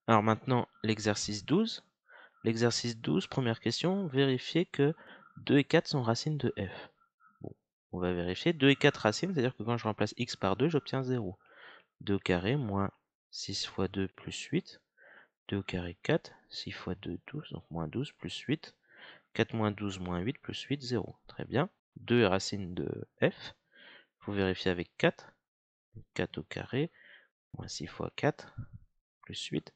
Alors maintenant, l'exercice 12. L'exercice 12, première question, vérifier que 2 et 4 sont racines de f. Bon, on va vérifier. 2 et 4 racines, c'est-à-dire que quand je remplace x par 2, j'obtiens 0. 2 au carré moins 6 fois 2 plus 8. 2 au carré 4, 6 fois 2, 12, donc moins 12 plus 8. 4 moins 12 moins 8 plus 8, 0. Très bien. 2 est racine de f. Il faut vérifier avec 4. 4 au carré, moins 6 fois 4, plus 8.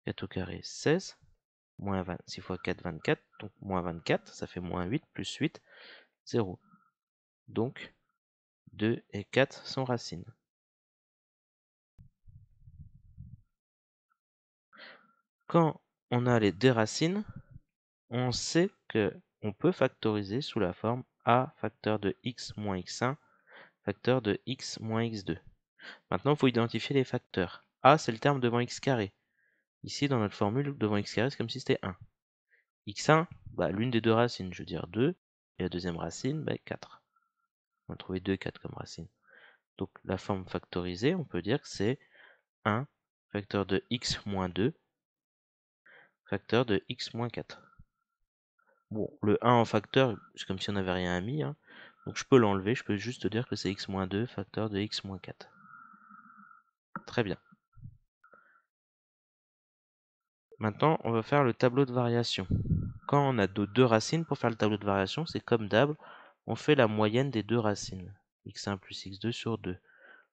4 au carré, 16. Moins 20, 6 fois 4, 24. Donc moins 24, ça fait moins 8, plus 8, 0. Donc 2 et 4 sont racines. Quand on a les deux racines, on sait que on peut factoriser sous la forme a facteur de x moins x1 facteur de x moins x2. Maintenant, il faut identifier les facteurs. A, c'est le terme devant x carré. Ici, dans notre formule, devant x carré, c'est comme si c'était 1. x1, bah, l'une des deux racines, je veux dire 2. Et la deuxième racine, bah, 4. On va trouver 2 et 4 comme racine. Donc, la forme factorisée, on peut dire que c'est 1 facteur de x moins 2 facteur de x moins 4. Bon, le 1 en facteur, c'est comme si on n'avait rien mis. Hein. Donc, je peux l'enlever. Je peux juste dire que c'est x moins 2 facteur de x moins 4. Très bien. Maintenant, on va faire le tableau de variation. Quand on a deux racines, pour faire le tableau de variation, c'est comme d'hab, on fait la moyenne des deux racines. x1 plus x2 sur 2.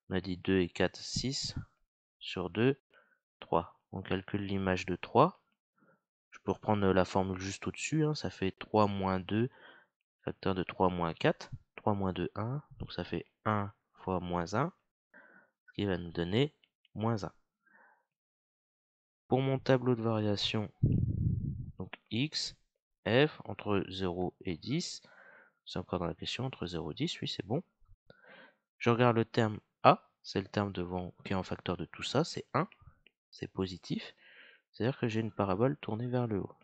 On a dit 2 et 4, 6 sur 2, 3. On calcule l'image de 3. Je peux reprendre la formule juste au-dessus, hein, ça fait 3 moins 2, facteur de 3 moins 4. 3 moins 2, 1, donc ça fait 1 fois moins 1, ce qui va nous donner moins 1. Pour mon tableau de variation, donc x, f, entre 0 et 10, c'est encore dans la question, entre 0 et 10, oui c'est bon. Je regarde le terme a, c'est le terme devant qui est en facteur de tout ça, c'est 1, c'est positif, c'est-à-dire que j'ai une parabole tournée vers le haut.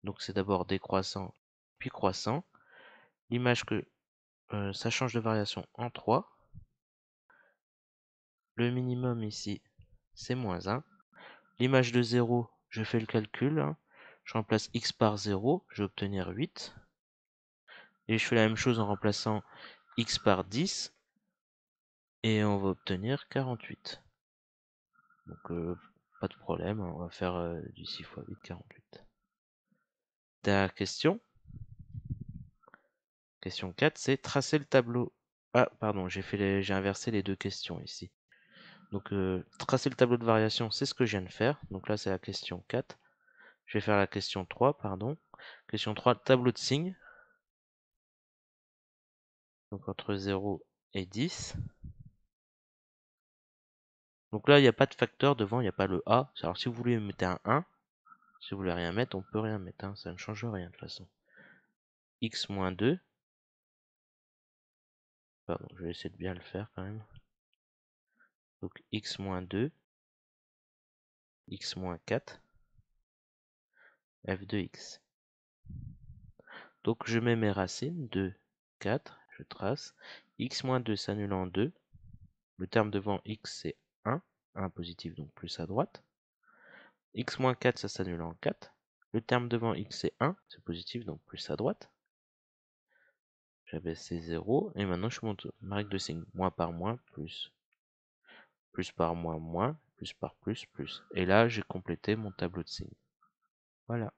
Donc c'est d'abord décroissant, puis croissant. L'image que ça change de variation en 3. Le minimum ici, c'est moins 1. L'image de 0, je fais le calcul. Hein. Je remplace x par 0, je vais obtenir 8. Et je fais la même chose en remplaçant x par 10. Et on va obtenir 48. Donc pas de problème, on va faire du 6 fois 8, 48. Dernière question. Question 4, c'est tracer le tableau. Ah, pardon, j'ai inversé les deux questions ici. Donc, tracer le tableau de variation, c'est ce que je viens de faire. Donc là, c'est la question 4. Je vais faire la question 3, pardon. Question 3, tableau de signes. Donc entre 0 et 10. Donc là, il n'y a pas de facteur devant, il n'y a pas le A. Alors si vous voulez mettre un 1, si vous voulez rien mettre, on peut rien mettre. Hein. Ça ne change rien de toute façon. X moins 2. Pardon, je vais essayer de bien le faire quand même. Donc x moins 2. X moins 4. F de x. Donc je mets mes racines, 2, 4, je trace. X moins 2 s'annule en 2. Le terme devant x c'est 1, 1 positif donc plus à droite. X moins 4 ça s'annule en 4. Le terme devant x c'est 1, c'est positif donc plus à droite. J'abaisse ces 0 et maintenant je monte ma règle de signe. Moins par moins, plus. Plus par moins, moins. Plus par plus, plus. Et là j'ai complété mon tableau de signes. Voilà.